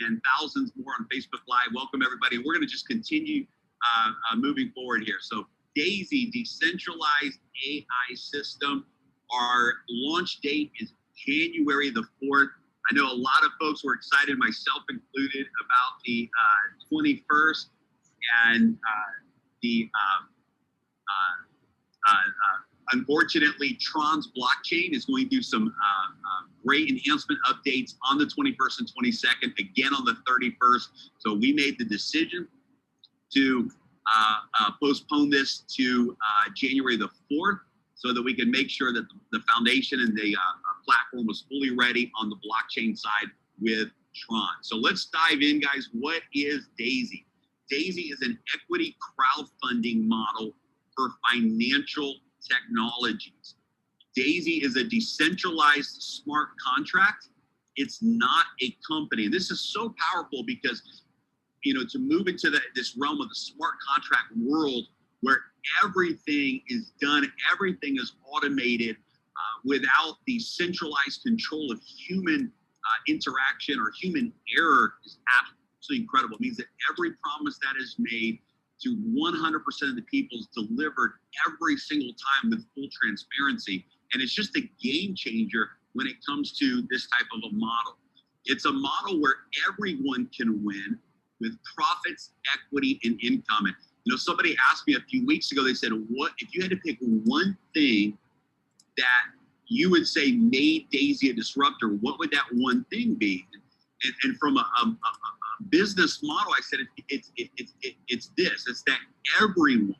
and thousands more on Facebook Live. Welcome, everybody. We're going to just continue moving forward here. So D.AISY, Decentralized AI System. Our launch date is January the 4th. I know a lot of folks were excited, myself included, about the 21st and unfortunately, TRON's blockchain is going to do some great enhancement updates on the 21st and 22nd, again on the 31st. So we made the decision to postpone this to January the 4th so that we can make sure that the foundation and the platform was fully ready on the blockchain side with TRON. So let's dive in, guys. What is D.AISY? D.AISY is an equity crowdfunding model for financial technologies. D.AISY is a decentralized smart contract. It's not a company. This is so powerful because, you know, to move into this realm of the smart contract world where everything is done, everything is automated without the centralized control of human interaction or human error is absolutely incredible. It means that every promise that is made to 100% of the people is delivered every single time with full transparency. And it's just a game changer when it comes to this type of a model. It's a model where everyone can win with profits, equity, and income. And, you know, somebody asked me a few weeks ago, they said, what if you had to pick one thing that you would say made D.AISY a disruptor, what would that one thing be? And from a business model, I said it's this. It's that everyone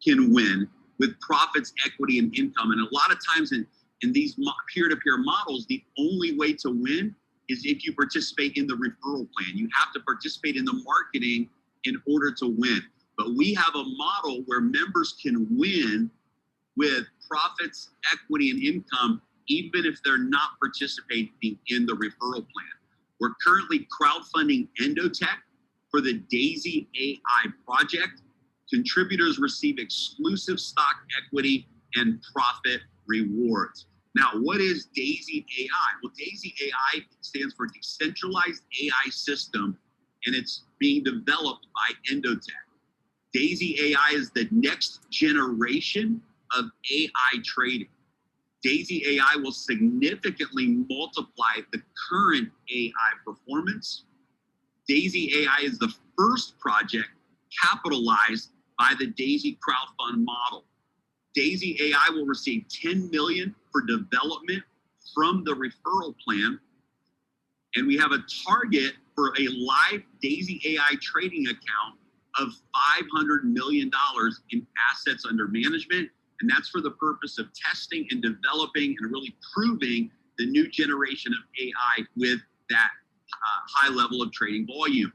can win with profits, equity, and income. And a lot of times in these peer-to-peer models, the only way to win is if you participate in the referral plan. You have to participate in the marketing in order to win. But we have a model where members can win with profits, equity, and income, even if they're not participating in the referral plan. We're currently crowdfunding ENDOTECH for the D.AISY AI project. Contributors receive exclusive stock equity and profit rewards. Now, what is D.AISY AI? Well, D.AISY AI stands for Decentralized AI System, and it's being developed by ENDOTECH. D.AISY AI is the next generation of AI trading. D.AISY AI will significantly multiply the current AI performance. D.AISY AI is the first project capitalized by the D.AISY crowdfund model. D.AISY AI will receive $10 million for development from the referral plan. And we have a target for a live D.AISY AI trading account of $500 million in assets under management. And that's for the purpose of testing and developing and really proving the new generation of AI with that high level of trading volume.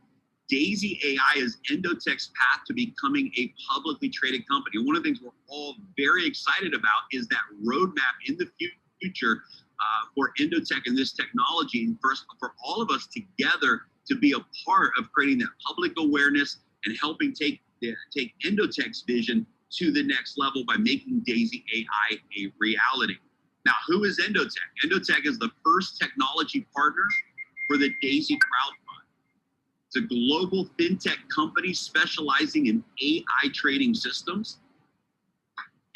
D.AISY AI is ENDOTECH's path to becoming a publicly traded company. One of the things we're all very excited about is that roadmap in the future for ENDOTECH and this technology, and for all of us together to be a part of creating that public awareness and helping take ENDOTECH's vision to the next level by making D.AISY AI a reality. Now, who is ENDOTECH? ENDOTECH is the first technology partner for the D.AISY crowdfund. It's a global fintech company specializing in AI trading systems.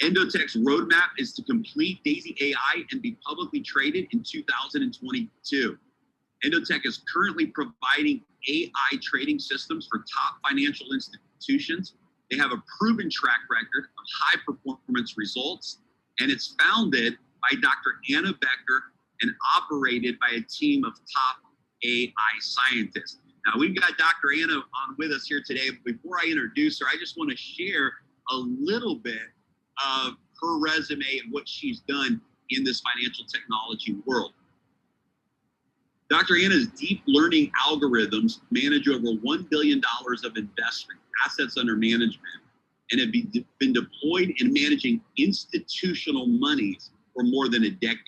ENDOTECH's roadmap is to complete D.AISY AI and be publicly traded in 2022. ENDOTECH is currently providing AI trading systems for top financial institutions. They have a proven track record of high performance results, and it's founded by Dr. Anna Becker and operated by a team of top AI scientists. Now, we've got Dr. Anna on with us here today. But before I introduce her, I just want to share a little bit of her resume and what she's done in this financial technology world. Dr. Anna's deep learning algorithms manage over $1 billion of investment, assets under management, and have been deployed in managing institutional monies for more than a decade.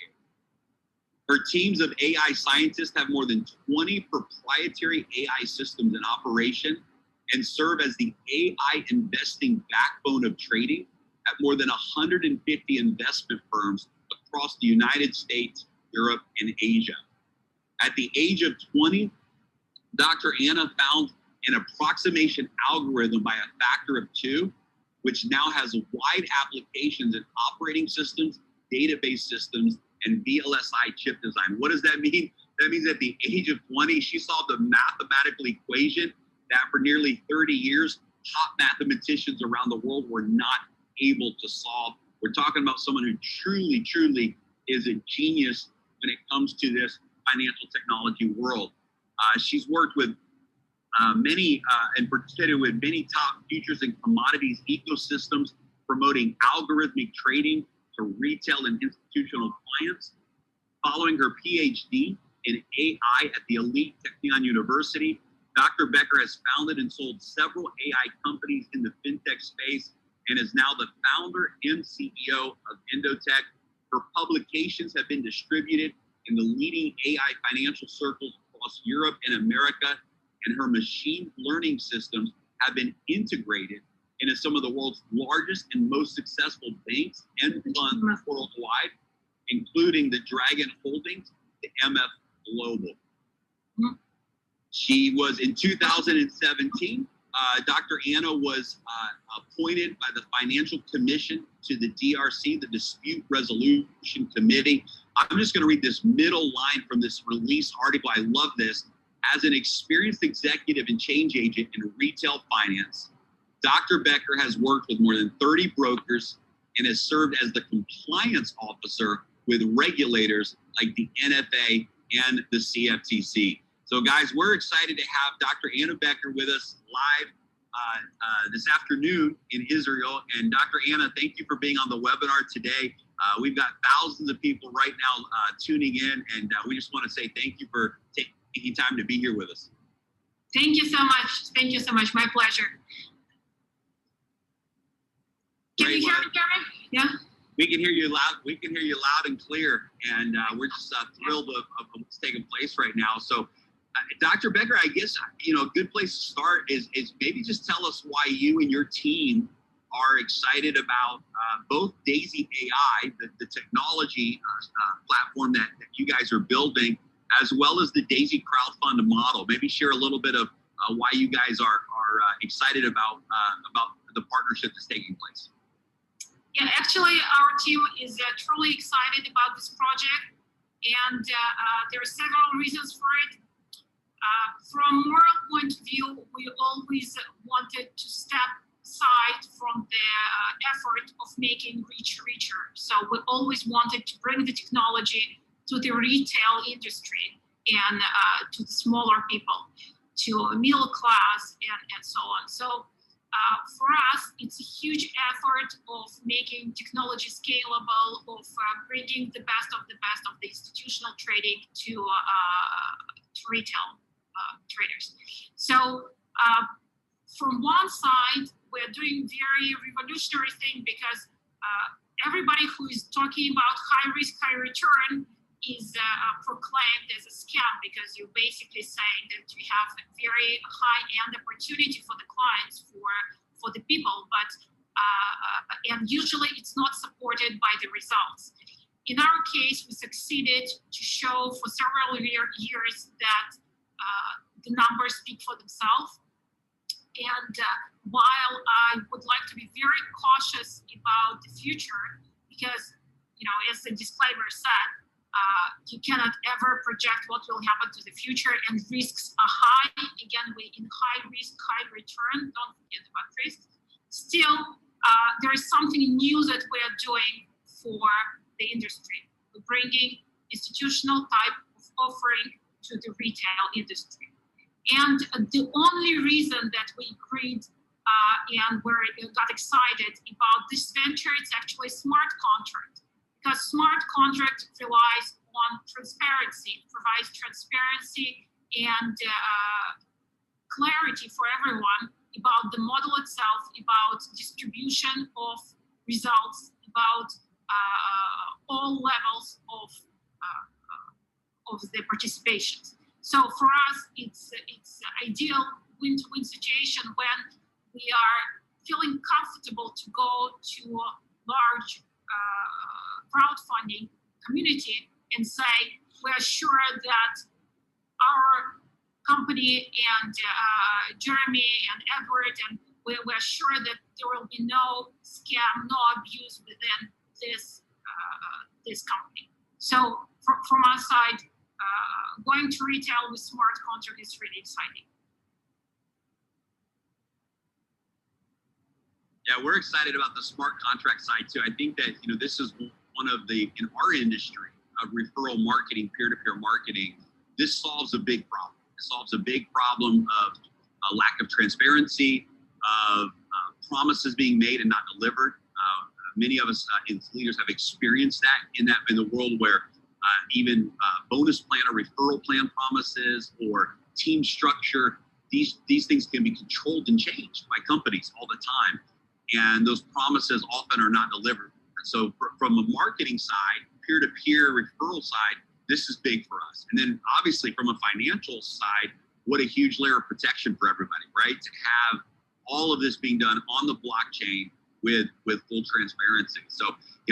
Her teams of AI scientists have more than 20 proprietary AI systems in operation and serve as the AI investing backbone of trading at more than 150 investment firms across the United States, Europe, and Asia. At the age of 20, Dr. Anna found an approximation algorithm by a factor of 2, which now has wide applications in operating systems, database systems, and VLSI chip design. What does that mean? That means at the age of 20, she solved a mathematical equation that for nearly 30 years, top mathematicians around the world were not able to solve. We're talking about someone who truly, truly is a genius when it comes to this financial technology world. She's worked with many, and participated with many top futures and commodities ecosystems, promoting algorithmic trading to retail and institutional clients. Following her PhD in AI at the elite Technion University, Dr. Becker has founded and sold several AI companies in the fintech space and is now the founder and CEO of ENDOTECH. Her publications have been distributed in the leading AI financial circles across Europe and America, and her machine learning systems have been integrated into some of the world's largest and most successful banks and funds worldwide, including the Dragon Holdings, the MF Global. She was in 2017, Dr. Anna was appointed by the Financial Commission to the DRC, the Dispute Resolution Committee. I'm just going to read this middle line from this release article. I love this. As an experienced executive and change agent in retail finance, Dr. Becker has worked with more than 30 brokers and has served as the compliance officer with regulators like the NFA and the CFTC. So guys, we're excited to have Dr. Anna Becker with us live this afternoon in Israel. And Dr. Anna, thank you for being on the webinar today. We've got thousands of people right now tuning in, and we just want to say thank you for taking time to be here with us. Thank you so much. Thank you so much. My pleasure. Can you hear me, Gary? Yeah. We can hear you loud. We can hear you loud and clear, and we're just thrilled of what's taking place right now. So, Dr. Becker, I guess a good place to start is maybe just tell us why you and your team are excited about both D.AISY AI, the technology platform that you guys are building, as well as the D.AISY crowdfund model. Maybe share a little bit of why you guys are excited about the partnership that's taking place. Yeah, actually, our team is truly excited about this project, and there are several reasons for it. From moral point of view, we always wanted to step aside from the effort of making richer. So we always wanted to bring the technology to the retail industry and to the smaller people, to middle class, and so on. So for us, it's a huge effort of making technology scalable, of bringing the best of the institutional trading to retail traders. So from one side, we're doing very revolutionary thing because everybody who is talking about high risk, high return is proclaimed as a scam, because you're basically saying that you have a very high-end opportunity for the clients, for the people, but and usually it's not supported by the results. In our case, we succeeded to show for several years that the numbers speak for themselves. And while I would like to be very cautious about the future, because, as the disclaimer said, you cannot ever project what will happen to the future, and risks are high. Again, we in high risk, high return, don't forget about risks. Still, there is something new that we are doing for the industry. We're bringing institutional type of offering to the retail industry. And the only reason that we agreed and we got excited about this venture, it's actually smart contract, because smart contract relies on transparency, provides transparency and clarity for everyone about the model itself, about distribution of results, about all levels of the participations. So for us, it's ideal win-to-win situation when we are feeling comfortable to go to a large crowdfunding community and say, we're sure that our company and Jeremy and Edward, and we're sure that there will be no scam, no abuse within this company. So from our side, going to retail with smart contract is really exciting. Yeah, we're excited about the smart contract side too. I think that this is one of the, in our industry of referral marketing, peer-to-peer marketing, this solves a big problem. It solves a big problem of a lack of transparency, of promises being made and not delivered. Many of us as leaders have experienced that in the world where even bonus plan or referral plan promises or team structure, these things can be controlled and changed by companies all the time. And those promises often are not delivered. So from a marketing side, peer-to-peer referral side, this is big for us. And then obviously from a financial side, what a huge layer of protection for everybody, right? To have all of this being done on the blockchain with full transparency. So,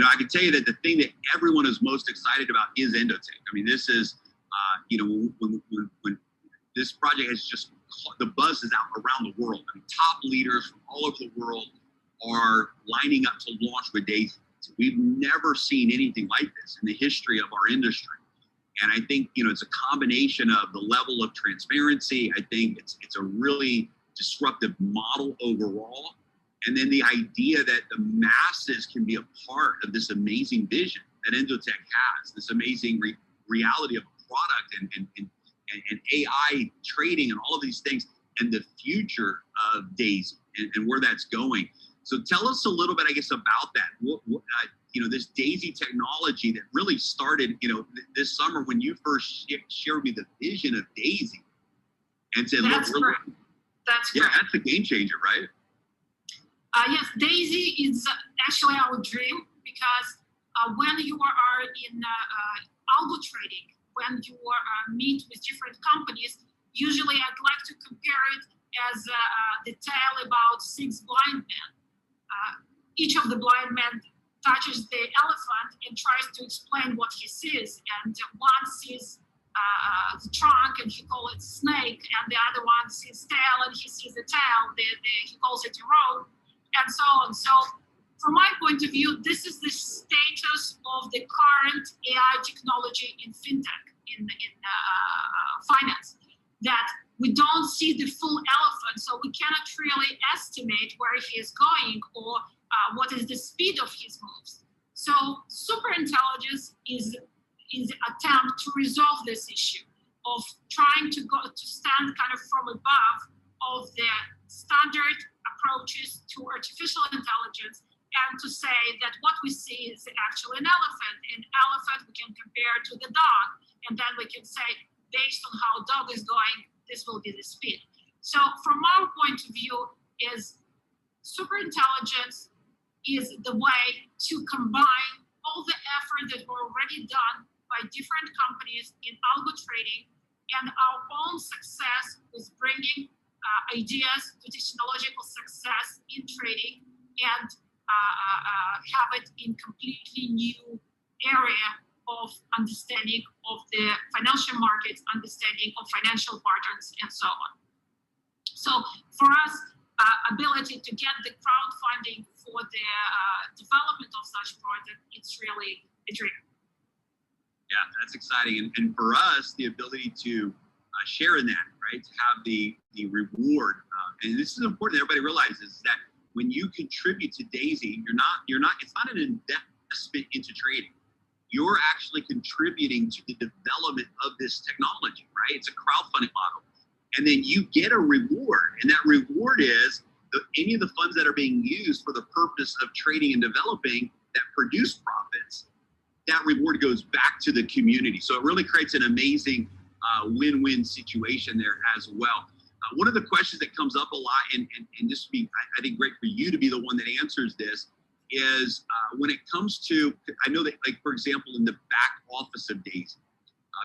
I can tell you that the thing that everyone is most excited about is ENDOTECH. I mean, this is, when this project has just, the buzz is out around the world. I mean, top leaders from all over the world are lining up to launch with D.AISY. We've never seen anything like this in the history of our industry. And I think, it's a combination of the level of transparency. I think it's a really disruptive model overall. And then the idea that the masses can be a part of this amazing vision that ENDOTECH has, this amazing reality of a product and AI trading and all of these things, and the future of D.AISY and where that's going. So tell us a little bit, I guess, about that. This D.AISY technology that really started, this summer when you first shared me the vision of D.AISY, and said, that's look, that's that's a game changer, right? Yes, D.AISY is actually our dream, because when you are in algo trading, when you meet with different companies, usually I'd like to compare it as the tale about 6 blind men. Each of the blind men touches the elephant and tries to explain what he sees. And one sees the trunk and he calls it snake, and the other one sees tail and he sees the tail, he calls it a road, and so on. So from my point of view, this is the status of the current AI technology in fintech, in finance, that we don't see the full elephant, so we cannot really estimate where he is going or what is the speed of his moves. So superintelligence is an attempt to resolve this issue of trying to stand kind of from above of the standard approaches to artificial intelligence, and to say that what we see is actually an elephant. An elephant we can compare to the dog, and then we can say, based on how dog is going, this will be the speed. So from our point of view, is superintelligence is the way to combine all the effort that were already done by different companies in algo trading and our own success with bringing ideas to technological success in trading, and have it in completely new area of understanding of the financial markets, understanding of financial patterns, and so on. So for us, ability to get the crowdfunding for the development of such project, it's really a dream. Yeah, that's exciting. And for us, the ability to share in that, right? To have the reward. And this is important that everybody realizes that when you contribute to D.AISY, it's not an investment into trading. You're actually contributing to the development of this technology, right? It's a crowdfunding model. And then you get a reward. And that reward is any of the funds that are being used for the purpose of trading and developing that produce profits, that reward goes back to the community. So it really creates an amazing win-win situation there as well. One of the questions that comes up a lot, and this would be, I think, great for you to be the one that answers this, is when it comes to, I know that, like, for example, in the back office of D.AISY,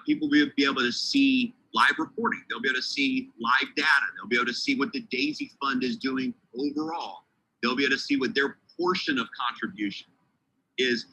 people will be able to see live reporting. They'll be able to see live data. They'll be able to see what the D.AISY fund is doing overall. They'll be able to see what their portion of contribution is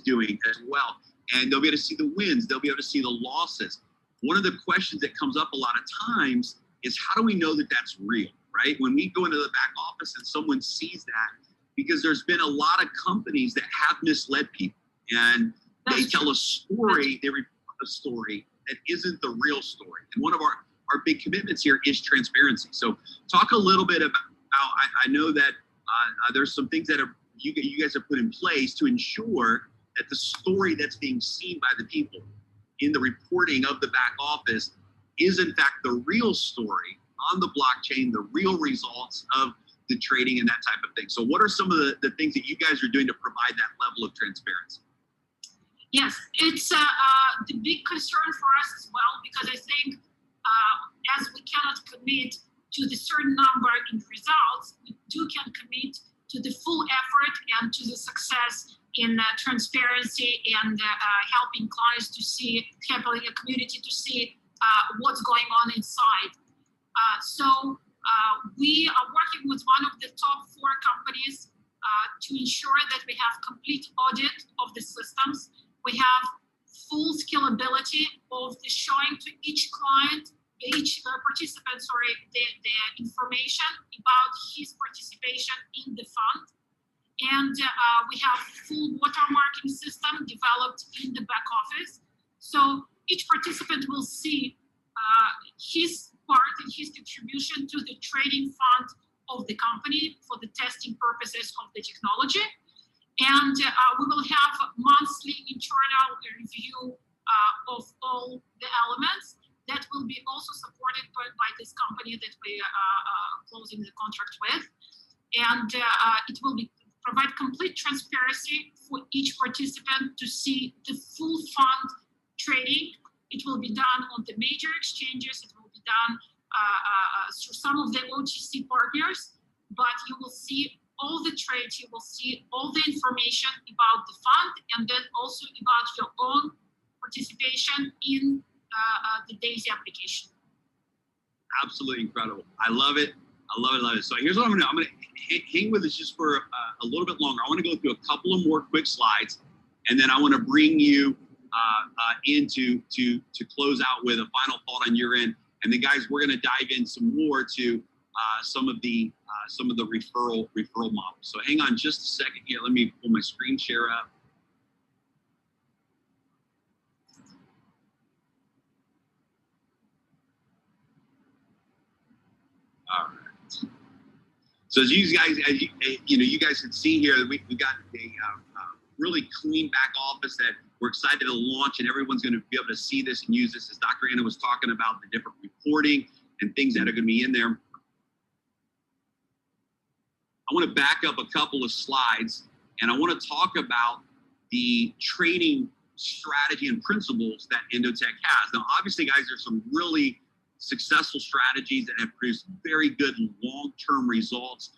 doing as well. And they'll be able to see the wins. They'll be able to see the losses. one of the questions that comes up a lot of times is, how do we know that that's real, right? When we go into the back office and someone sees that, because there's been a lot of companies that have misled people, and they tell a story, they report a story that isn't the real story. And one of our big commitments here is transparency. So talk a little bit about how I know that there's some things that you guys have put in place to ensure that the story that's being seen by the people in the reporting of the back office is in fact the real story on the blockchain, the real results of the trading and that type of thing. So what are some of the things that you guys are doing to provide that level of transparency? Yes, it's the big concern for us as well, because I think as we cannot commit to the certain number in results, we can commit to the full effort and to the success in transparency and helping clients to see, helping a community to see what's going on inside. So we are working with one of the top 4 companies to ensure that we have complete audit of the systems. We have full scalability of the showing to each client, each participant, the information about his participation in the fund. And we have full watermarking system developed in the back office. So each participant will see his part and his contribution to the trading fund of the company for the testing purposes of the technology. And we will have monthly internal review of all the elements that will be also supported by this company that we are closing the contract with. And it will provide complete transparency for each participant to see the full fund trading. It will be done on the major exchanges. It will be done through some of the OTC partners, but you will see all the trades, you will see all the information about the fund, and then also about your own participation in the D.AISY application. Absolutely incredible. I love it. I love it. Love it. So here's what I'm going to hang with us just for a little bit longer. I want to go through a couple of more quick slides, and then I want to bring you into to close out with a final thought on your end. And then, guys, we're going to dive in some more to some of the referral models. So hang on just a second here. Let me pull my screen share up. All right. So as you guys, you guys can see here, we got a really clean back office that we're excited to launch, and everyone's going to be able to see this and use this, as Dr. Anna was talking about the different reporting and things that are going to be in there. I want to back up a couple of slides, and I want to talk about the trading strategy and principles that ENDOTECH has. Now, obviously, guys, there's some really successful strategies that have produced very good long-term results.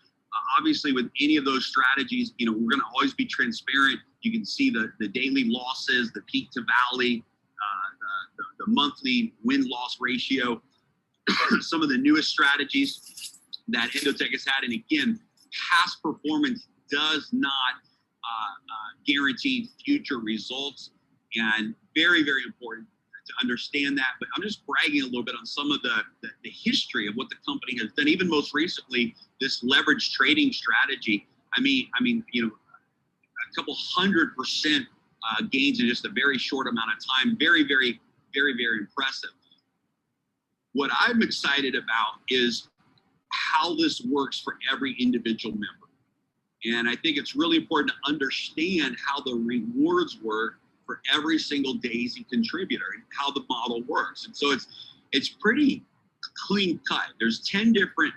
Obviously, with any of those strategies, we're going to always be transparent. You can see the daily losses, the peak to valley, the monthly win-loss ratio, some of the newest strategies that ENDOTECH has had. And again, past performance does not guarantee future results, and very, very important to understand that. But I'm just bragging a little bit on some of the history of what the company has done. Even most recently, this leverage trading strategy. I mean, a couple 100% gains in just a very short amount of time. Very, very, very, very impressive. What I'm excited about is how this works for every individual member. And I think it's really important to understand how the rewards work for every single D.AISY contributor and how the model works. And so it's pretty clean cut. There's 10 different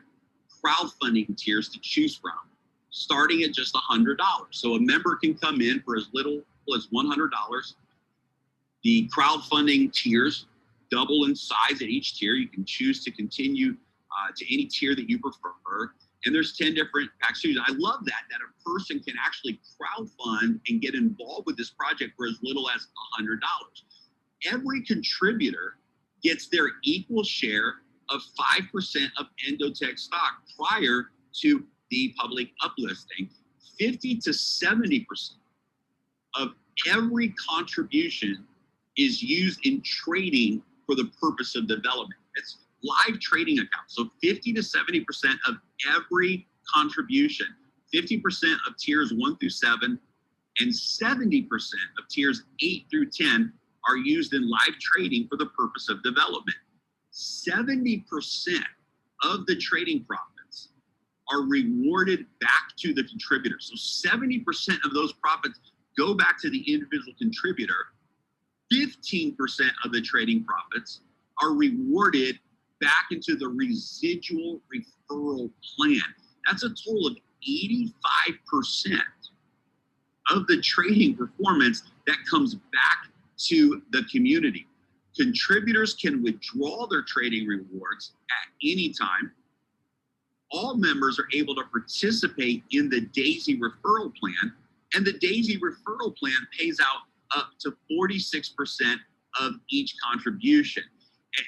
crowdfunding tiers to choose from, starting at just $100. So a member can come in for as little as $100. The crowdfunding tiers double in size at each tier. You can choose to continue to any tier that you prefer. And there's 10 different packages. I love that a person can actually crowdfund and get involved with this project for as little as $100. Every contributor gets their equal share of 5% of ENDOTECH stock prior to the public uplisting. 50 to 70% of every contribution is used in trading for the purpose of development. It's live trading accounts. So 50 to 70% of every contribution, 50% of tiers 1 through 7, and 70% of tiers 8 through 10 are used in live trading for the purpose of development. 70% of the trading profits are rewarded back to the contributor. So 70% of those profits go back to the individual contributor. 15% of the trading profits are rewarded back into the residual referral plan. That's a total of 85% of the trading performance that comes back to the community. Contributors can withdraw their trading rewards at any time. All members are able to participate in the D.AISY referral plan, and the D.AISY referral plan pays out up to 46% of each contribution.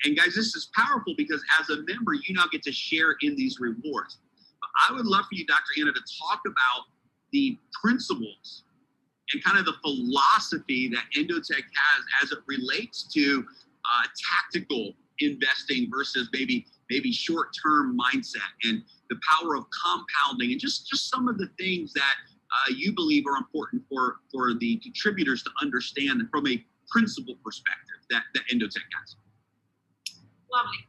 And guys, this is powerful because as a member, you now get to share in these rewards. But I would love for you, Dr. Anna, to talk about the principles and kind of the philosophy that ENDOTECH has as it relates to tactical investing versus maybe short-term mindset, and the power of compounding, and just some of the things that you believe are important for the contributors to understand from a principle perspective that ENDOTECH has. Lovely.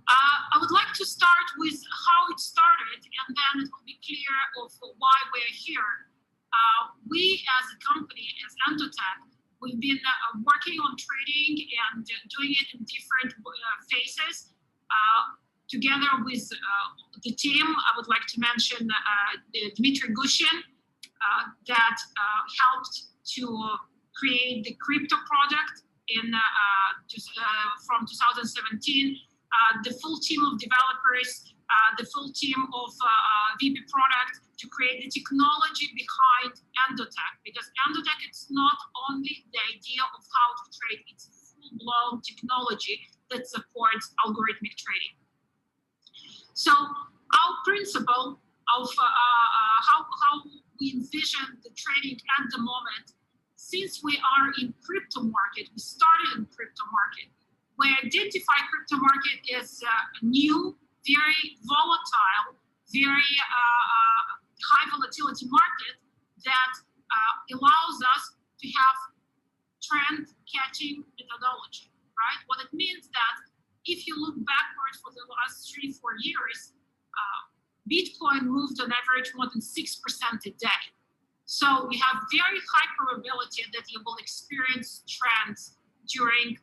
I would like to start with how it started, and then it will be clear of why we're here. We as a company, as ENDOTECH, we've been working on trading and doing it in different phases. Together with the team, I would like to mention Dmitry Gushin that helped to create the crypto project from 2017. The full team of developers, the full team of VP product to create the technology behind ENDOTECH, because ENDOTECH, it's not only the idea of how to trade, it's full-blown technology that supports algorithmic trading. So our principle of how we envision the trading at the moment, since we are in crypto market, we started in crypto market, we identify crypto market as a new, very volatile, very high volatility market that allows us to have trend catching methodology, right? What it means that if you look backwards for the last 3-4 years, Bitcoin moved on average more than 6% a day. So we have very high probability that you will experience trends during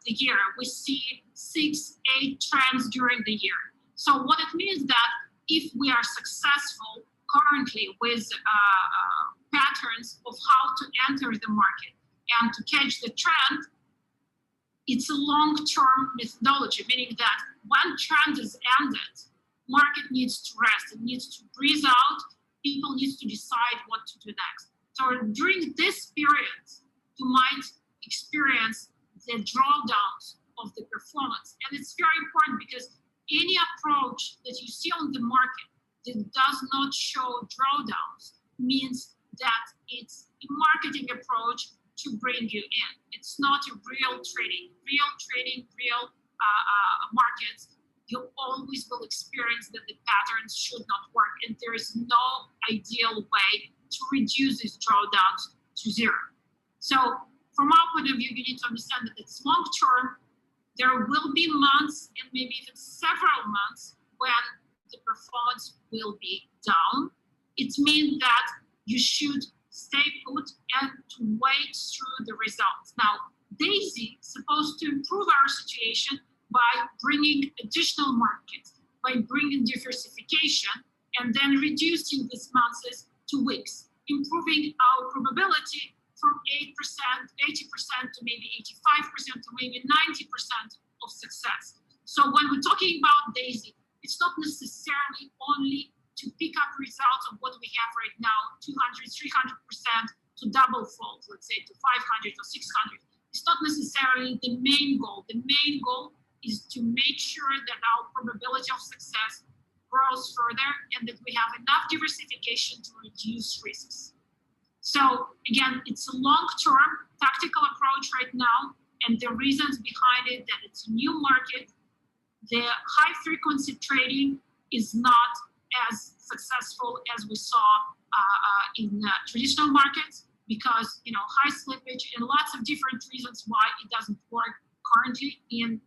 the year. We see 6-8 trends during the year. So what it means that if we are successful currently with patterns of how to enter the market and to catch the trend, it's a long-term methodology, meaning that when trend is ended, market needs to rest, it needs to breathe out, people need to decide what to do next. So during this period, you might experience the drawdowns of the performance. And it's very important because any approach that you see on the market that does not show drawdowns means that it's a marketing approach to bring you in. It's not a real trading. Real trading, real markets, you always will experience that the patterns should not work, and there is no ideal way to reduce these drawdowns to zero. So from our point of view, you need to understand that it's long term. There will be months and maybe even several months when the performance will be down. It means that you should stay put and to wait through the results. Now, D.AISY is supposed to improve our situation by bringing additional markets, by bringing diversification, and then reducing these months to weeks, improving our probability from 8%, 80% to maybe 85% to maybe 90% of success. So when we're talking about D.AISY, it's not necessarily only to pick up results of what we have right now, 200, 300% to double fold, let's say to 500 or 600. It's not necessarily the main goal. The main goal is to make sure that our probability of success grows further and that we have enough diversification to reduce risks. So again, it's a long-term tactical approach right now, And the reasons behind it, that it's a new market, the high frequency trading is not as successful as we saw in traditional markets, because high slippage and lots of different reasons why it doesn't work currently in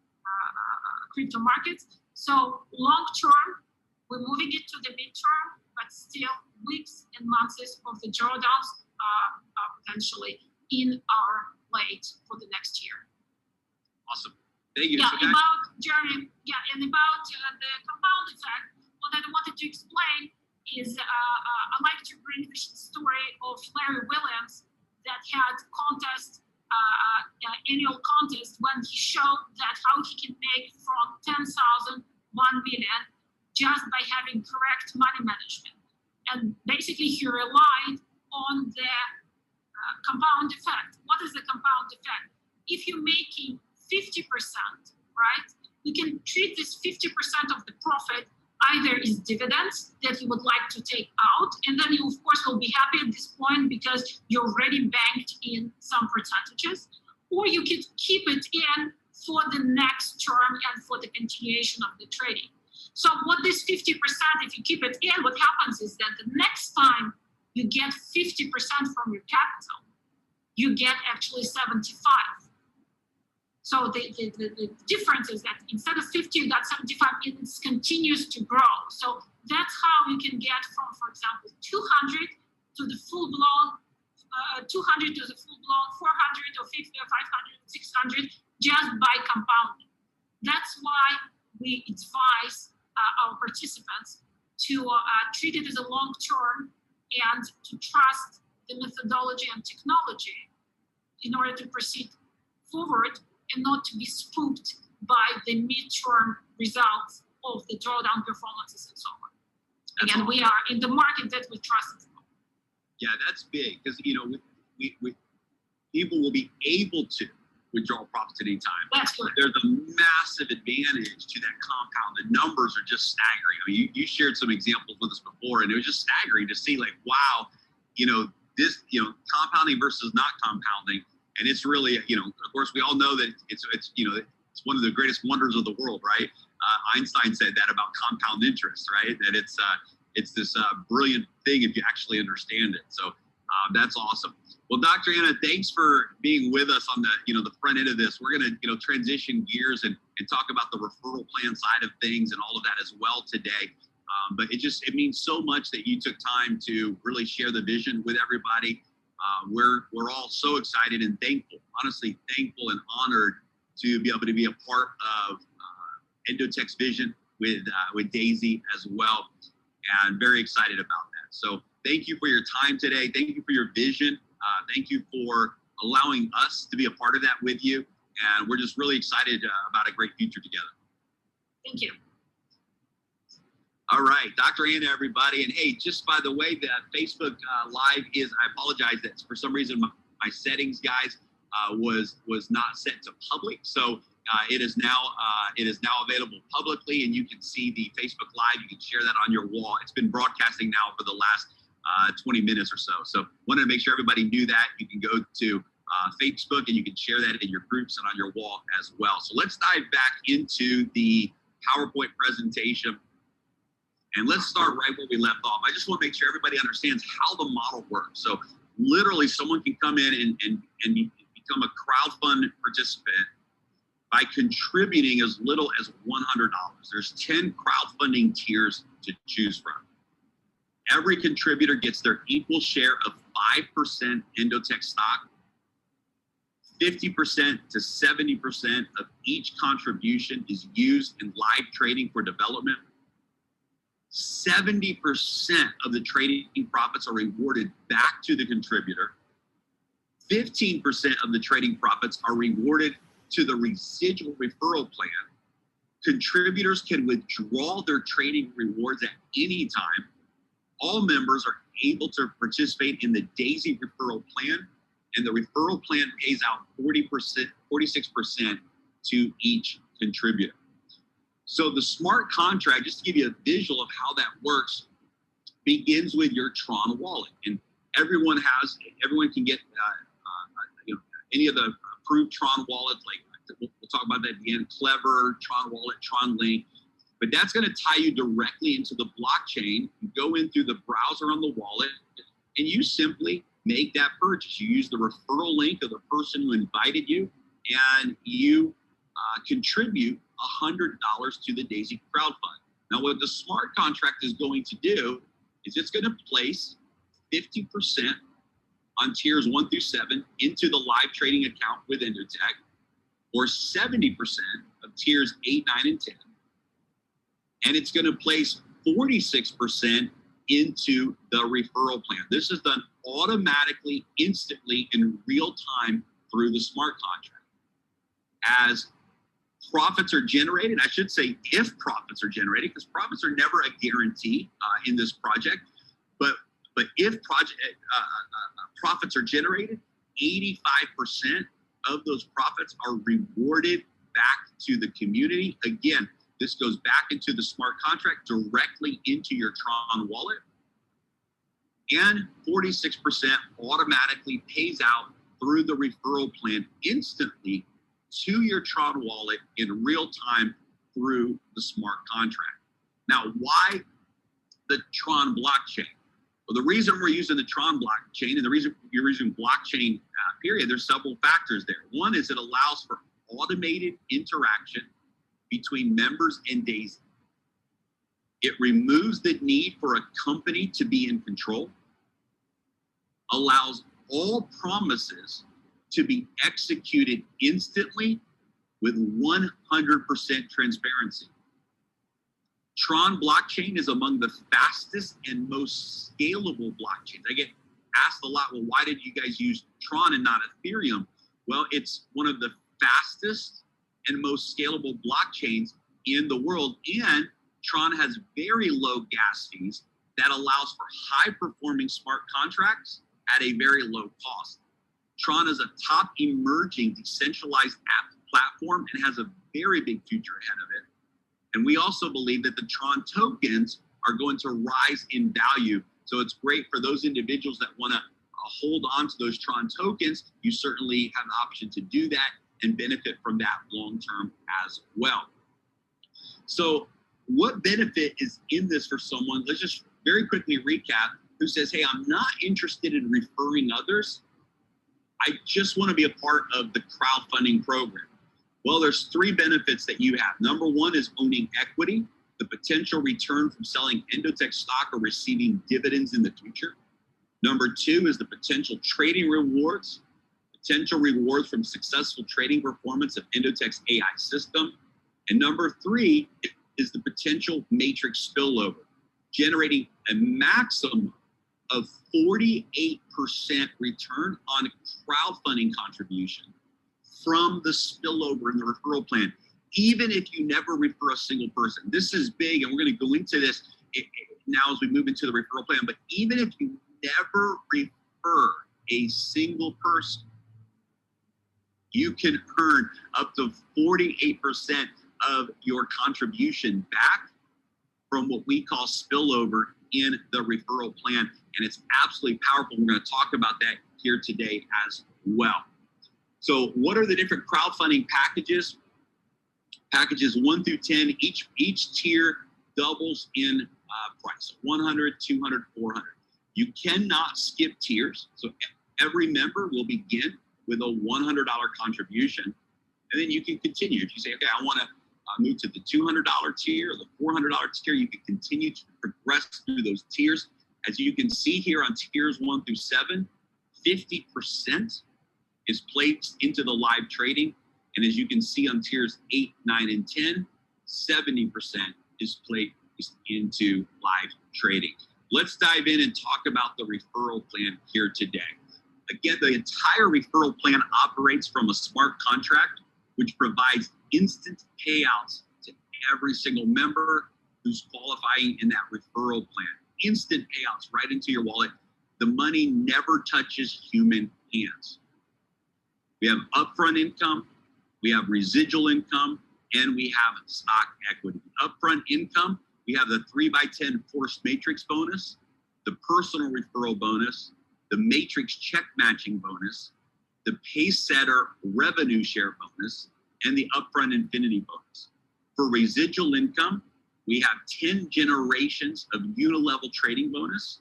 crypto markets. So long term, we're moving it to the midterm, but still weeks and months of the drawdowns are potentially in our plate for the next year. Awesome. Thank you. Yeah, So about Jeremy. Yeah, and about the compound effect, what I wanted to explain is I like to bring the story of Larry Williams that had annual contest when he showed that how he can make from 10,000 1 million just by having correct money management. And basically he relied on the compound effect. What is the compound effect? If you're making 50%, right, you can treat this 50% of the profit either as dividends that you would like to take out, and then you of course will be happy at this point because you're already banked in some percentages, or you can keep it in for the next term and for the continuation of the trading. So what this 50%, if you keep it in, what happens is that the next time you get 50% from your capital, you get actually 75. So the difference is that instead of 50, you got 75, and it continues to grow. So that's how you can get from, for example, 200 to the full-blown, 200 to the full-blown 400 or 50 or 500, 600 just by compounding. That's why we advise our participants to treat it as a long-term and to trust the methodology and technology in order to proceed forward and not to be spooked by the midterm results of the drawdown performances and so on. Again, we are in the market that we trust. Yeah, that's big because we people will be able to withdraw profits at any time. That's good. There's a massive advantage to that compound. The numbers are just staggering. I mean, you shared some examples with us before, and it was just staggering to see, like, wow, this, compounding versus not compounding. And it's really, of course, we all know that it's one of the greatest wonders of the world, right? Einstein said that about compound interest, right? That it's this brilliant thing if you actually understand it. So that's awesome. Well, Dr. Anna, thanks for being with us on the front end of this. We're going to transition gears and talk about the referral plan side of things and all of that as well today. But it means so much that you took time to really share the vision with everybody. We're all so excited and thankful, honestly thankful and honored to be able to be a part of ENDOTECH's vision with D.AISY as well, and very excited about that. So thank you for your time today. Thank you for your vision. Thank you for allowing us to be a part of that with you. And we're just really excited about a great future together. Thank you. All right, Dr. Anna, everybody. And hey, just by the way, that Facebook Live is, I apologize that for some reason my settings, guys, was not set to public. So it is now available publicly, and you can see the Facebook Live. You can share that on your wall. It's been broadcasting now for the last 20 minutes or so. So wanted to make sure everybody knew that. You can go to Facebook and you can share that in your groups and on your wall as well. So let's dive back into the PowerPoint presentation. And let's start right where we left off. I just want to make sure everybody understands how the model works. So literally someone can come in and become a crowdfund participant by contributing as little as $100. There's 10 crowdfunding tiers to choose from. Every contributor gets their equal share of 5% ENDOTECH stock. 50% to 70% of each contribution is used in live trading for development. 70% of the trading profits are rewarded back to the contributor. 15% of the trading profits are rewarded to the residual referral plan. Contributors can withdraw their trading rewards at any time. All members are able to participate in the D.AISY referral plan, and the referral plan pays out 46% to each contributor. So the smart contract, just to give you a visual of how that works, begins with your TRON wallet, and everyone can get any of the approved TRON wallets, like we'll talk about that again, Clever, TRON Wallet, TRON Link. But that's going to tie you directly into the blockchain. You go in through the browser on the wallet, and you simply make that purchase. You use the referral link of the person who invited you, and you contribute $100 to the D.AISY crowdfund. Now, what the smart contract is going to do is it's going to place 50% on tiers 1 through 7 into the live trading account with ENDOTECH, or 70% of tiers 8, 9, and 10. And it's going to place 46% into the referral plan. This is done automatically, instantly, in real time through the smart contract. As profits are generated, I should say if profits are generated, because profits are never a guarantee in this project, but if profits are generated, 85% of those profits are rewarded back to the community. Again, this goes back into the smart contract, directly into your TRON wallet, and 46% automatically pays out through the referral plan instantly to your TRON wallet in real time through the smart contract. Now, why the TRON blockchain? Well, the reason we're using the TRON blockchain, and the reason you're using blockchain period, there's several factors there. One is it allows for automated interaction between members and D.AISY. It removes the need for a company to be in control, allows all promises to be executed instantly with 100% transparency. TRON blockchain is among the fastest and most scalable blockchains. I get asked a lot, well, why did you guys use TRON and not Ethereum? Well, it's one of the fastest and most scalable blockchains in the world, and TRON has very low gas fees that allows for high-performing smart contracts at a very low cost. TRON is a top emerging decentralized app platform and has a very big future ahead of it. And we also believe that the TRON tokens are going to rise in value. So it's great for those individuals that want to hold on to those TRON tokens. You certainly have an option to do that and benefit from that long-term as well. So what benefit is in this for someone? Let's just very quickly recap, who says, hey, I'm not interested in referring others. I just want to be a part of the crowdfunding program. Well, there's 3 benefits that you have. Number 1 is owning equity, the potential return from selling ENDOTECH stock or receiving dividends in the future. Number 2 is the potential trading rewards, potential rewards from successful trading performance of ENDOTECH's AI system. And number 3 is the potential matrix spillover, generating a maximum of 48% return on crowdfunding contribution from the spillover in the referral plan, even if you never refer a single person. This is big, and we're going to go into this now as we move into the referral plan, but even if you never refer a single person, you can earn up to 48% of your contribution back from what we call spillover in the referral plan. And it's absolutely powerful. We're going to talk about that here today as well. So what are the different crowdfunding packages? Packages 1 through 10, each tier doubles in price, 100, 200, 400. You cannot skip tiers. So every member will begin with a $100 contribution. And then you can continue. If you say, okay, I want to move to the $200 tier or the $400 tier, you can continue to progress through those tiers. As you can see here on tiers 1 through 7, 50% is placed into the live trading. And as you can see on tiers 8, 9, and 10, 70% is placed into live trading. Let's dive in and talk about the referral plan here today. Again, the entire referral plan operates from a smart contract, which provides instant payouts to every single member who's qualifying in that referral plan. Instant payouts right into your wallet. The money never touches human hands. We have upfront income, we have residual income, and we have stock equity. Upfront income, we have the 3x10 forced matrix bonus, the personal referral bonus, the matrix check matching bonus, the Pacesetter revenue share bonus, and the upfront infinity bonus. For residual income, we have 10 generations of UNILEVEL trading bonus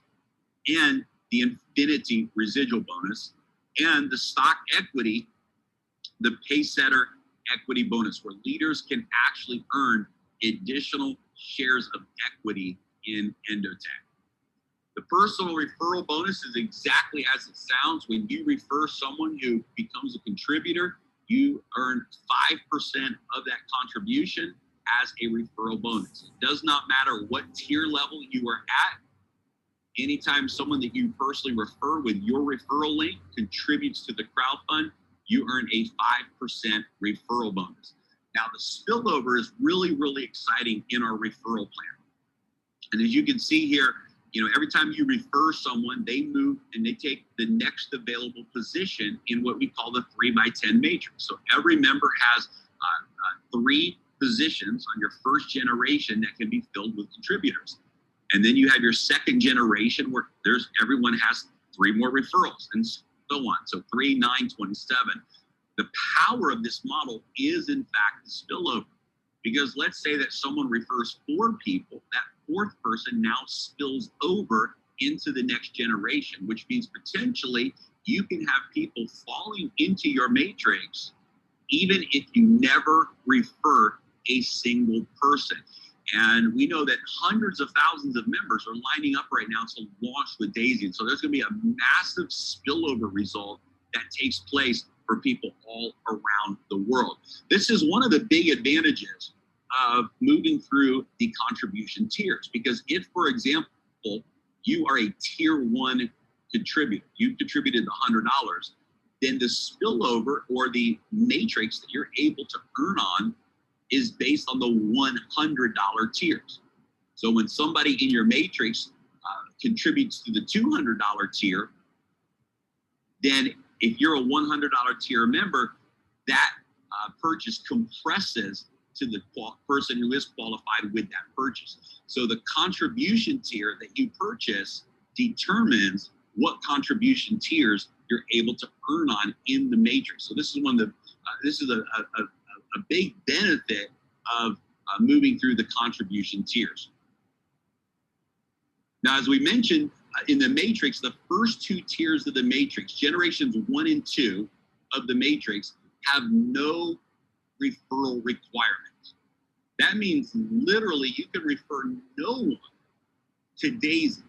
and the infinity residual bonus, and the stock equity, the Pacesetter equity bonus, where leaders can actually earn additional shares of equity in ENDOTECH. The personal referral bonus is exactly as it sounds. When you refer someone who becomes a contributor, you earn 5% of that contribution as a referral bonus. It does not matter what tier level you are at. Anytime someone that you personally refer with your referral link contributes to the crowdfund, you earn a 5% referral bonus. Now, the spillover is really, really exciting in our referral plan. And as you can see here, every time you refer someone, they move and they take the next available position in what we call the 3x10 matrix. So every member has 3 positions on your first generation that can be filled with contributors. And then you have your second generation where everyone has 3 more referrals and so on. So 3, 9, 27. The power of this model is in fact the spillover, because let's say that someone refers 4 people, that 4th person now spills over into the next generation, which means potentially you can have people falling into your matrix even if you never refer a single person. And we know that hundreds of thousands of members are lining up right now to launch with D.AISY. And so there's going to be a massive spillover result that takes place for people all around the world. This is one of the big advantages of moving through the contribution tiers, because if, for example, you are a tier 1 contributor, you contributed the $100, then the spillover or the matrix that you're able to earn on is based on the $100 tiers. So when somebody in your matrix contributes to the $200 tier, then if you're a $100 tier member, that purchase compresses to the person who is qualified with that purchase. So the contribution tier that you purchase determines what contribution tiers you're able to earn on in the matrix. So this is one of the this is a big benefit of moving through the contribution tiers. Now, as we mentioned in the matrix, the first 2 tiers of the matrix, generations 1 and 2 of the matrix, have no referral requirements. That means literally you can refer no one to D.AISY,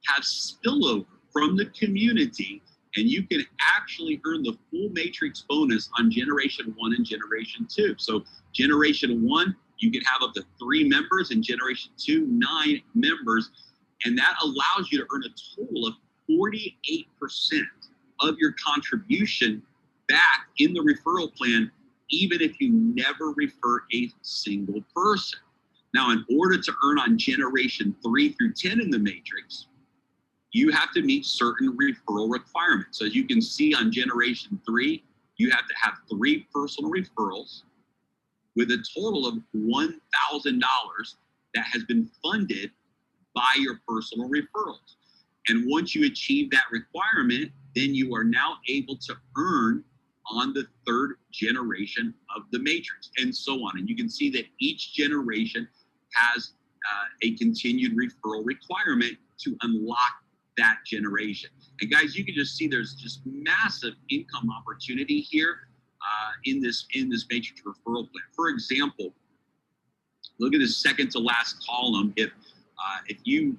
have spillover from the community, and you can actually earn the full matrix bonus on generation 1 and generation 2. So generation 1, you can have up to 3 members, and generation 2, 9 members. And that allows you to earn a total of 48% of your contribution back in the referral plan, even if you never refer a single person. Now, in order to earn on generation 3 through 10 in the matrix, you have to meet certain referral requirements. So as you can see on generation 3, you have to have 3 personal referrals with a total of $1,000 that has been funded by your personal referrals. And once you achieve that requirement, then you are now able to earn on the 3rd generation of the matrix, and so on. And you can see that each generation has a continued referral requirement to unlock that generation. And guys, you can just see there's just massive income opportunity here in this matrix referral plan. For example, look at the second to last column. If you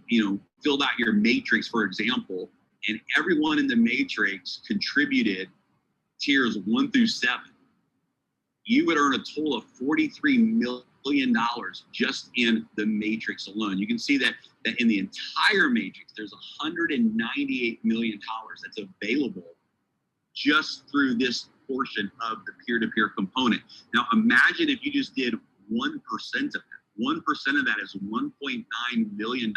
filled out your matrix, for example, and everyone in the matrix contributed tiers 1 through 7, you would earn a total of $43 million just in the matrix alone. You can see that in the entire matrix, there's $198 million that's available just through this portion of the peer-to-peer component. Now, imagine if you just did 1% of that. 1% of that is $1.9 million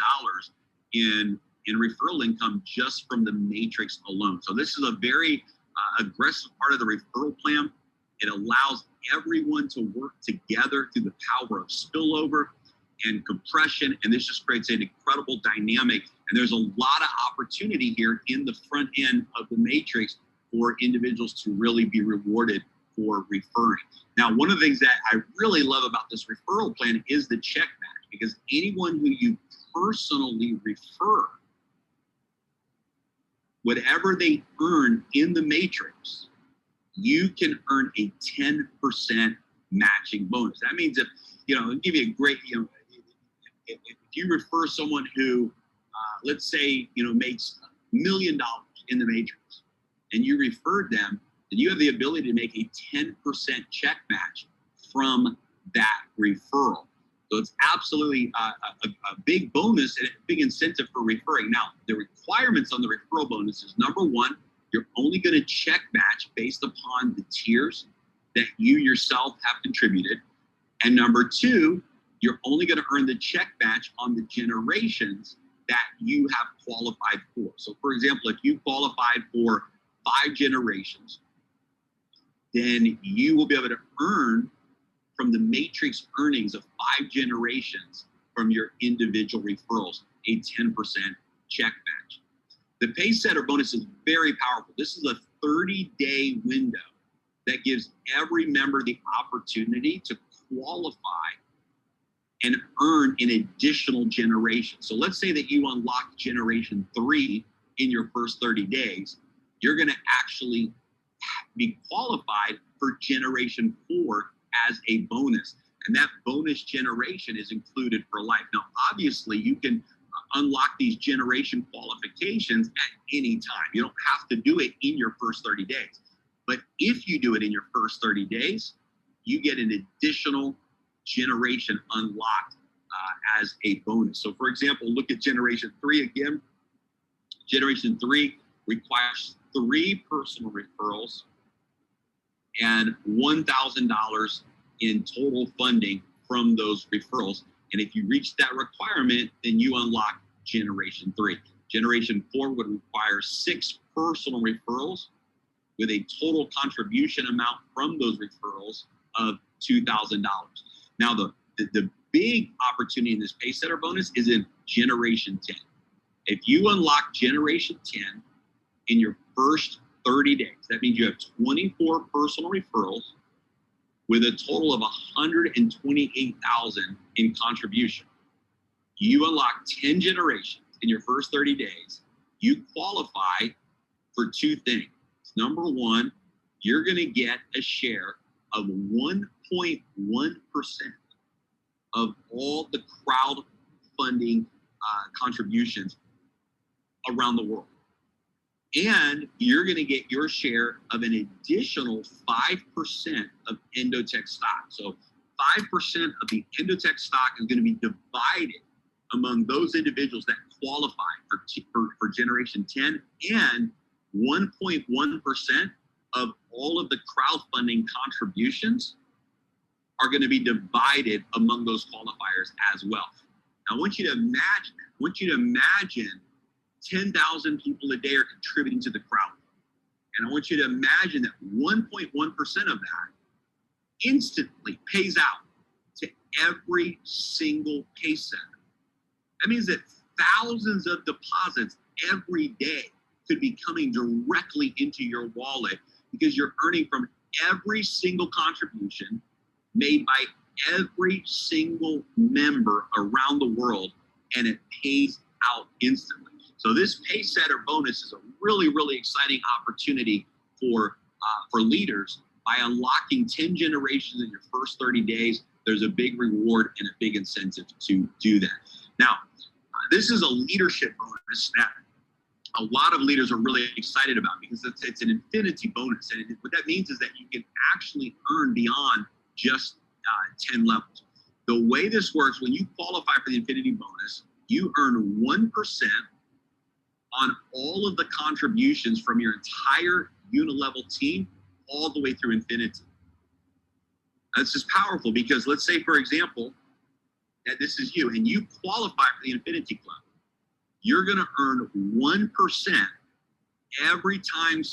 in referral income just from the matrix alone. So this is a very aggressive part of the referral plan. It allows everyone to work together through the power of spillover and compression, and this just creates an incredible dynamic. And there's a lot of opportunity here in the front end of the matrix for individuals to really be rewarded for referring. Now, one of the things that I really love about this referral plan is the check match, because anyone who you personally refer, whatever they earn in the matrix, you can earn a 10% matching bonus. That means if, I'll give you a great, if you refer someone who, let's say, makes $1 million in the matrix, and you referred them, then you have the ability to make a 10% check match from that referral. So it's absolutely a big bonus and a big incentive for referring. Now, the requirements on the referral bonus is, number one, you're only going to check match based upon the tiers that you yourself have contributed. And number two, you're only going to earn the check match on the generations that you have qualified for. So for example, if you qualified for 5 generations, then you will be able to earn from the matrix earnings of 5 generations from your individual referrals, a 10% check match. The pay setter bonus is very powerful. This is a 30-day window that gives every member the opportunity to qualify and earn an additional generation. So let's say that you unlock generation 3 in your first 30 days, you're gonna actually be qualified for generation 4 as a bonus. And that bonus generation is included for life. Now, obviously you can unlock these generation qualifications at any time. You don't have to do it in your first 30 days. But if you do it in your first 30 days, you get an additional generation unlocked as a bonus. So for example, look at generation 3 again. Generation 3 requires 3 personal referrals and $1,000 in total funding from those referrals. And if you reach that requirement, then you unlock generation 3. Generation 4 would require 6 personal referrals with a total contribution amount from those referrals of $2,000. Now, the big opportunity in this pay setter bonus is in generation 10. If you unlock generation 10 in your first 30 days, that means you have 24 personal referrals with a total of $128,000 in contribution. You unlock 10 generations in your first 30 days, you qualify for 2 things. Number one, you're gonna get a share of 1.1% of all the crowdfunding contributions around the world. And you're going to get your share of an additional 5% of ENDOTECH stock. So 5% of the ENDOTECH stock is going to be divided among those individuals that qualify for generation 10, and 1.1% of all of the crowdfunding contributions are going to be divided among those qualifiers as well. Now, I want you to imagine 10,000 people a day are contributing to the crowd. And I want you to imagine that 1.1% of that instantly pays out to every single pay center. That means that thousands of deposits every day could be coming directly into your wallet because you're earning from every single contribution made by every single member around the world, and it pays out instantly. So this pay setter bonus is a really, really exciting opportunity for leaders. By unlocking 10 generations in your first 30 days, there's a big reward and a big incentive to do that. Now, this is a leadership bonus that a lot of leaders are really excited about because it's an infinity bonus. And what that means is that you can actually earn beyond just 10 levels. The way this works, when you qualify for the infinity bonus, you earn 1% on all of the contributions from your entire UNILEVEL team all the way through infinity. That's just powerful because let's say, for example, that this is you and you qualify for the Infinity Club. You're going to earn 1% every time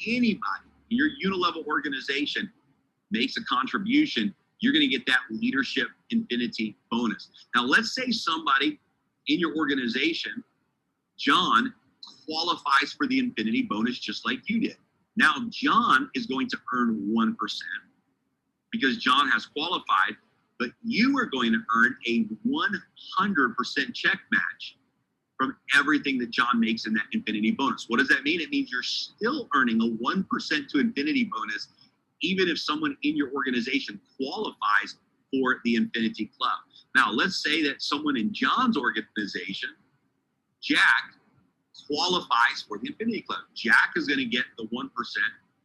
anybody in your UNILEVEL organization makes a contribution. You're going to get that leadership infinity bonus. Now, let's say somebody in your organization, John, qualifies for the infinity bonus just like you did. Now, John is going to earn 1% because John has qualified, but you are going to earn a 100% check match from everything that John makes in that infinity bonus. What does that mean? It means you're still earning a 1% to infinity bonus, even if someone in your organization qualifies for the Infinity Club. Now, let's say that someone in John's organization, Jack, qualifies for the Infinity Club. Jack is going to get the 1%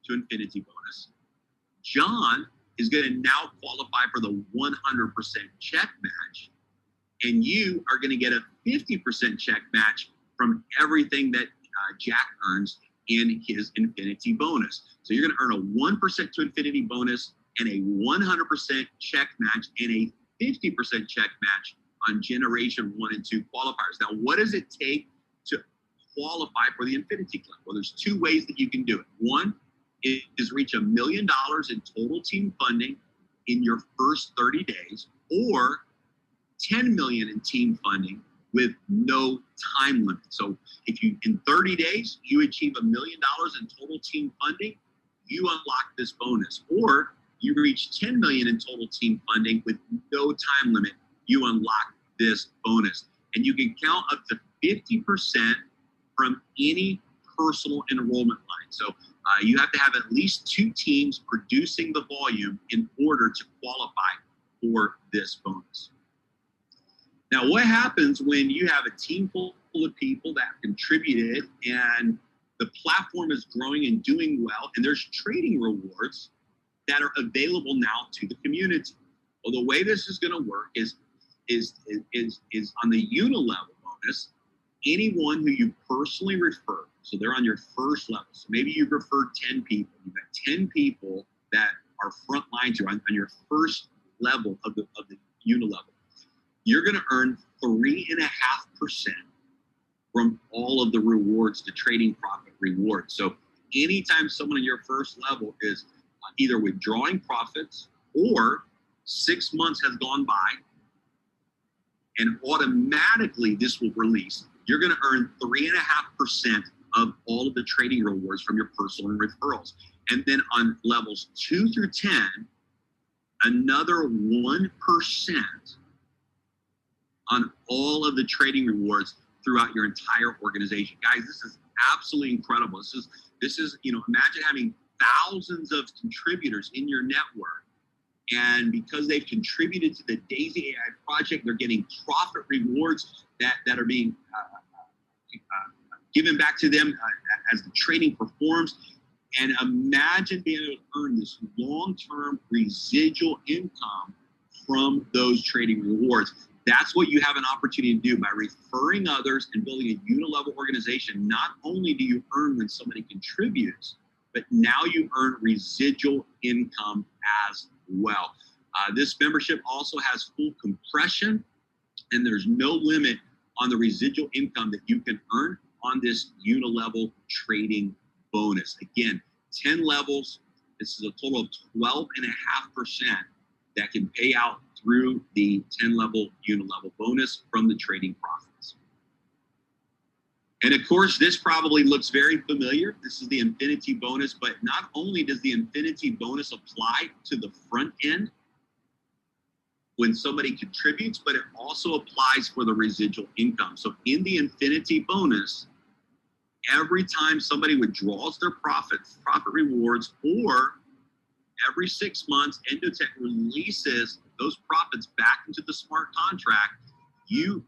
to infinity bonus. John is going to now qualify for the 100% check match. And you are going to get a 50% check match from everything that Jack earns in his infinity bonus. So you're going to earn a 1% to infinity bonus and a 100% check match and a 50% check match on generation 1 and 2 qualifiers. Now, what does it take to qualify for the Infinity Club? Well, there's 2 ways that you can do it. One is reach $1 million in total team funding in your first 30 days, or 10 million in team funding with no time limit. So if you, in 30 days, you achieve $1 million in total team funding, you unlock this bonus. Or you reach 10 million in total team funding with no time limit, you unlock this bonus. And you can count up to 50% from any personal enrollment line. So you have to have at least 2 teams producing the volume in order to qualify for this bonus. Now, what happens when you have a team full of people that contributed and the platform is growing and doing well, and there's trading rewards that are available now to the community? Well, the way this is going to work is on the UNILEVEL bonus, anyone who you personally refer, so they're on your first level. So maybe you've referred 10 people. You've got 10 people that are front lines on your first level of the UNILEVEL. You're going to earn 3.5% from all of the rewards, the trading profit rewards. So anytime someone in your first level is either withdrawing profits or 6 months has gone by and automatically this will release, you're going to earn 3.5% of all of the trading rewards from your personal referrals. And then on levels 2 through 10, another 1% on all of the trading rewards throughout your entire organization. Guys, this is absolutely incredible. This is, imagine having thousands of contributors in your network, and because they've contributed to the DAISY AI project, they're getting profit rewards that are being given back to them as the trading performs. And imagine being able to earn this long-term residual income from those trading rewards. That's what you have an opportunity to do by referring others and building a UNILEVEL organization. Not only do you earn when somebody contributes, but now you earn residual income as well. This membership also has full compression, and there's no limit on the residual income that you can earn on this UNILEVEL trading bonus. Again, 10 levels. This is a total of 12.5% that can pay out through the 10-level UNILEVEL bonus from the trading profits. And of course, this probably looks very familiar. This is the Infinity bonus, but not only does the Infinity bonus apply to the front end when somebody contributes, but it also applies for the residual income. So in the Infinity bonus, every time somebody withdraws their profit rewards, or every 6 months, ENDOTECH releases those profits back into the smart contract, you,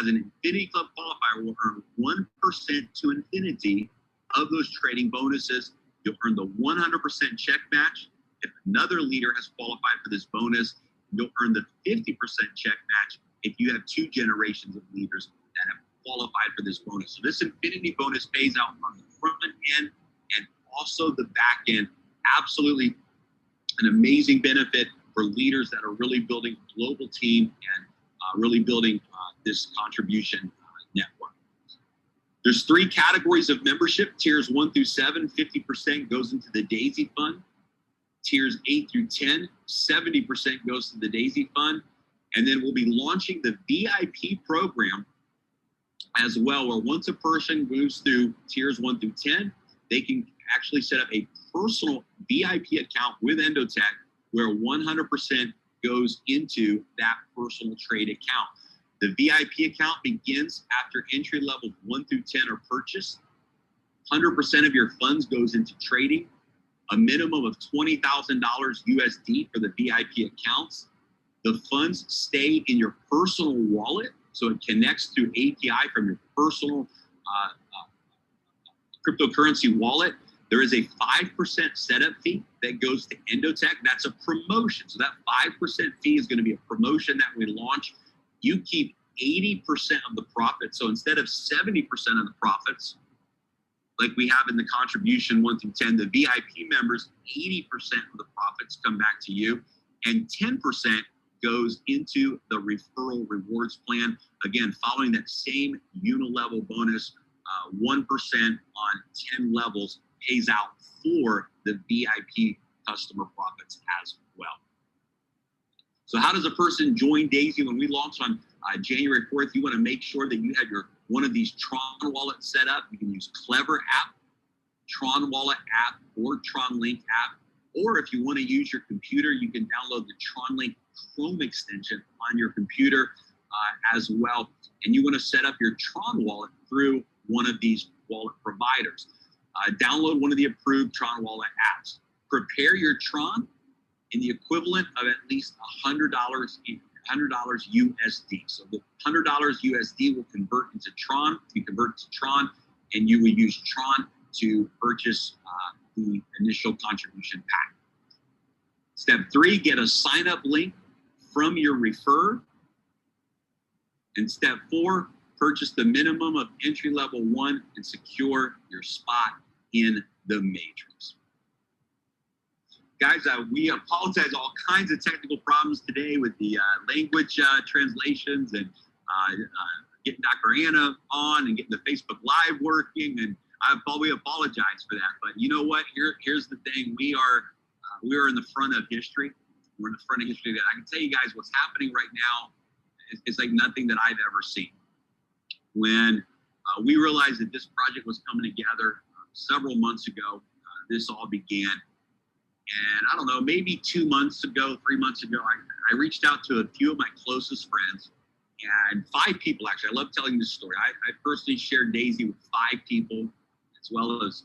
as an Infinity Club qualifier, will earn 1% to infinity of those trading bonuses. You'll earn the 100% check match. If another leader has qualified for this bonus, you'll earn the 50% check match if you have 2 generations of leaders that have qualified for this bonus. So this Infinity bonus pays out on the front end and also the back end. Absolutely an amazing benefit for leaders that are really building a global team and really building this contribution network. There's 3 categories of membership. Tiers 1 through 7, 50% goes into the DAISY fund. Tiers 8 through 10, 70% goes to the DAISY fund. And then we'll be launching the VIP program as well, where once a person moves through tiers 1 through 10, they can actually set up a personal VIP account with ENDOTECH where 100% goes into that personal trade account. The VIP account begins after entry levels 1 through 10 are purchased. 100% of your funds goes into trading. A minimum of $20,000 USD for the VIP accounts. The funds stay in your personal wallet, so it connects through API from your personal cryptocurrency wallet. There is a 5% setup fee that goes to ENDOTECH. That's a promotion. So that 5% fee is going to be a promotion that we launch. You keep 80% of the profits. So instead of 70% of the profits, like we have in the contribution 1 through 10, the VIP members, 80% of the profits come back to you, and 10% goes into the referral rewards plan. Again, following that same UNILEVEL bonus, 1% on 10 levels pays out for the VIP customer profits as well. So how does a person join DAISY? When we launch on January 4th, you want to make sure that you have one of these TRON wallets set up. You can use Clever app, TRON wallet app, or TRON Link app. Or if you want to use your computer, you can download the TRON Link Chrome extension on your computer as well. And you want to set up your TRON wallet through one of these wallet providers. Download one of the approved TRON wallet apps. Prepare your TRON in the equivalent of at least $100 USD. So the $100 USD will convert into TRON. You convert to TRON, and you will use TRON to purchase the initial contribution pack. Step 3, get a sign-up link from your referrer. And step 4, purchase the minimum of entry level 1 and secure your spot in the matrix. Guys, we apologize all kinds of technical problems today with the language translations and getting Dr.ANNA on and getting the Facebook Live working, and we apologize for that. But you know what? Here's the thing: we are in the front of history. We're in the front of history. That I can tell you guys what's happening right now is like nothing that I've ever seen. When we realized that this project was coming together several months ago, this all began. And I don't know, maybe 2 months ago, 3 months ago, I reached out to a few of my closest friends, and 5 people, actually. I love telling this story. I personally shared DAISY with 5 people, as well as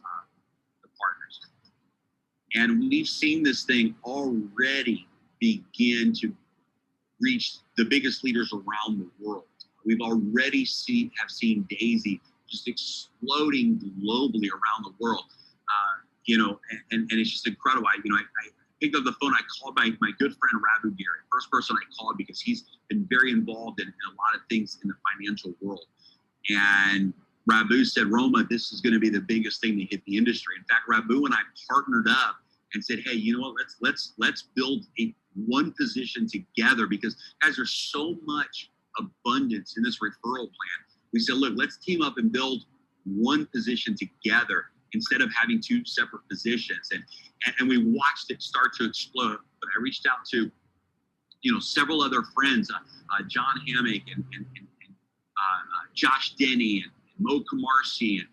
the partners. And we've seen this thing already begin to reach the biggest leaders around the world. We've already seen DAISY just exploding globally around the world. And it's just incredible. I picked up the phone. I called my good friend Rabu Gary, first person I called, because he's been very involved in a lot of things in the financial world. And Rabu said, Roma, this is going to be the biggest thing to hit the industry. In fact, Rabu and I partnered up and said, hey, you know what? Let's build one position together, because guys, there's so much abundance in this referral plan. We said, look, let's team up and build one position together instead of having 2 separate positions. And we watched it start to explode. But I reached out to, several other friends, John Hammock and Josh Denny and Mo Kamarsi and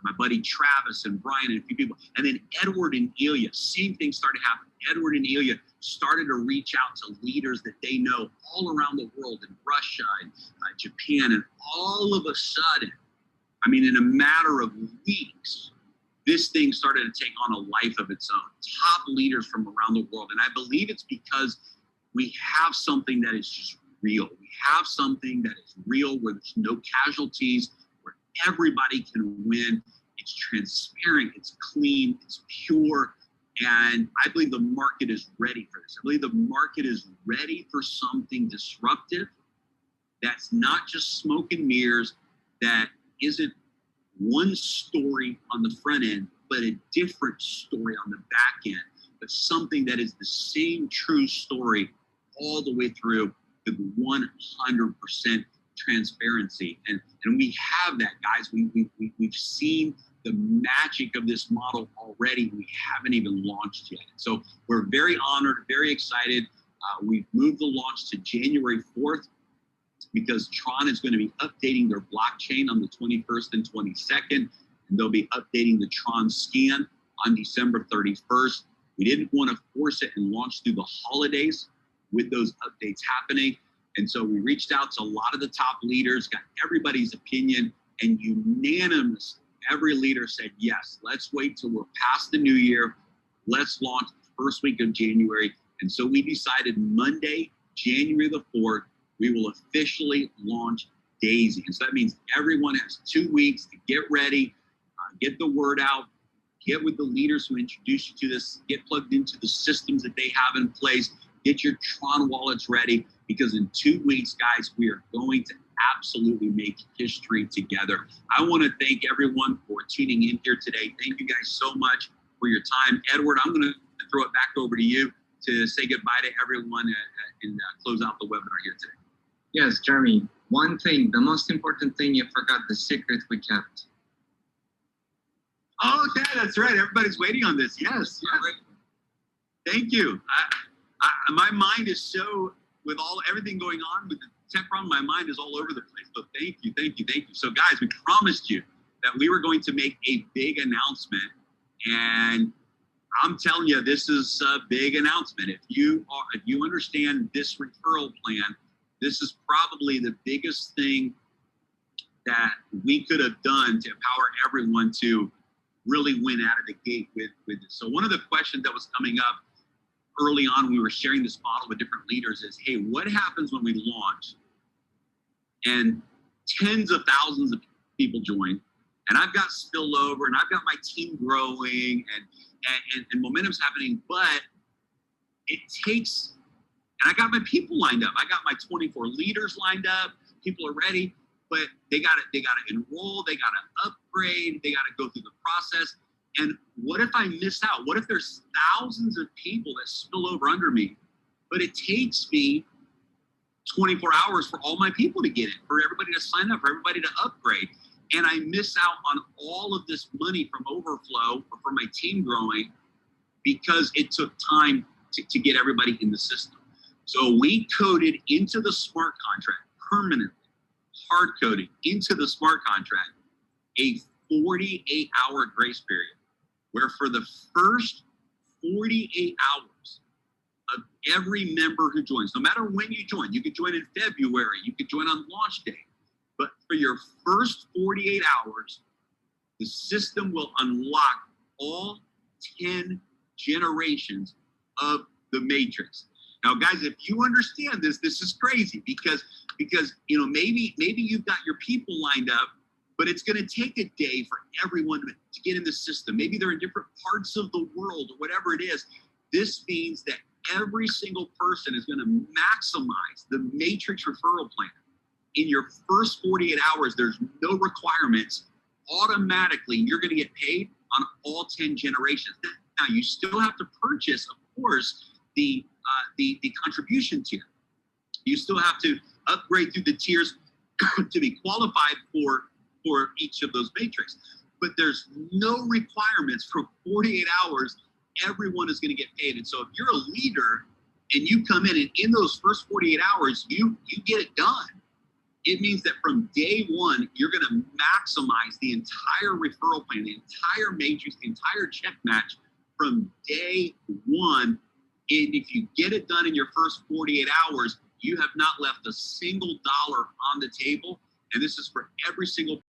my buddy Travis and Brian and a few people. And then Edward and Ilya, same thing started happening. Edward and Ilya started to reach out to leaders that they know all around the world, in Russia and Japan. And all of a sudden, in a matter of weeks, this thing started to take on a life of its own. Top leaders from around the world. And I believe it's because we have something that is just real. We have something that is real, where there's no casualties, where everybody can win. It's transparent, it's clean, it's pure. And I believe the market is ready for this. I believe the market is ready for something disruptive that's not just smoke and mirrors, that isn't one story on the front end, but a different story on the back end, but something that is the same true story all the way through with 100% transparency. And we have that, guys. We've seen the magic of this model already. We haven't even launched yet. So we're very honored, very excited. We've moved the launch to January 4th. Because TRON is going to be updating their blockchain on the 21st and 22nd, and they'll be updating the TRON scan on December 31st. We didn't want to force it and launch through the holidays with those updates happening. And so we reached out to a lot of the top leaders, got everybody's opinion, and unanimously, every leader said, yes, let's wait till we're past the new year. Let's launch the first week of January. And so we decided Monday, January the 4th, we will officially launch D.AISY. And so that means everyone has 2 weeks to get ready, get the word out, get with the leaders who introduce you to this, get plugged into the systems that they have in place, get your TRON wallets ready, because in 2 weeks, guys, we are going to absolutely make history together. I want to thank everyone for tuning in here today. Thank you guys so much for your time. Edward, I'm going to throw it back over to you to say goodbye to everyone and close out the webinar here today. Yes, Jeremy, one thing, the most important thing, you forgot the secret we kept. Oh, okay, that's right. Everybody's waiting on this. Yes, yes. Thank you. My mind is so, with everything going on with the tech problem, my mind is all over the place. So thank you, thank you, thank you. So guys, we promised you that we were going to make a big announcement, and I'm telling you, this is a big announcement. If you understand this referral plan, this is probably the biggest thing that we could have done to empower everyone to really win out of the gate with this. So one of the questions that was coming up early on when we were sharing this model with different leaders is, hey, what happens when we launch and tens of thousands of people join, and I've got spillover and I've got my team growing and momentum's happening, but it takes, and I got my people lined up. I got my 24 leaders lined up. People are ready, but they got to enroll, they got to upgrade, they got to go through the process. And what if I miss out? What if there's thousands of people that spill over under me, but it takes me 24 hours for all my people to get in, for everybody to sign up, for everybody to upgrade, and I miss out on all of this money from overflow or from my team growing because it took time to get everybody in the system. So we coded into the smart contract permanently, hard coding into the smart contract, a 48-hour grace period, where for the first 48 hours of every member who joins, no matter when you join, you could join in February, you could join on launch day, but for your first 48 hours, the system will unlock all 10 generations of the matrix. Now, guys, if you understand this, this is crazy because you know, maybe you've got your people lined up, but it's going to take a day for everyone to get in the system. Maybe they're in different parts of the world or whatever it is. This means that every single person is going to maximize the matrix referral plan. In your first 48 hours, there's no requirements. Automatically, you're going to get paid on all 10 generations. Now, you still have to purchase, of course, the contribution tier. You still have to upgrade through the tiers to be qualified for each of those matrix. But there's no requirements for 48 hours. Everyone is going to get paid. And so if you're a leader and you come in and in those first 48 hours, you get it done. It means that from day one, you're going to maximize the entire referral plan, the entire matrix, the entire check match from day one. And if you get it done in your first 48 hours, you have not left a single dollar on the table. And this is for every single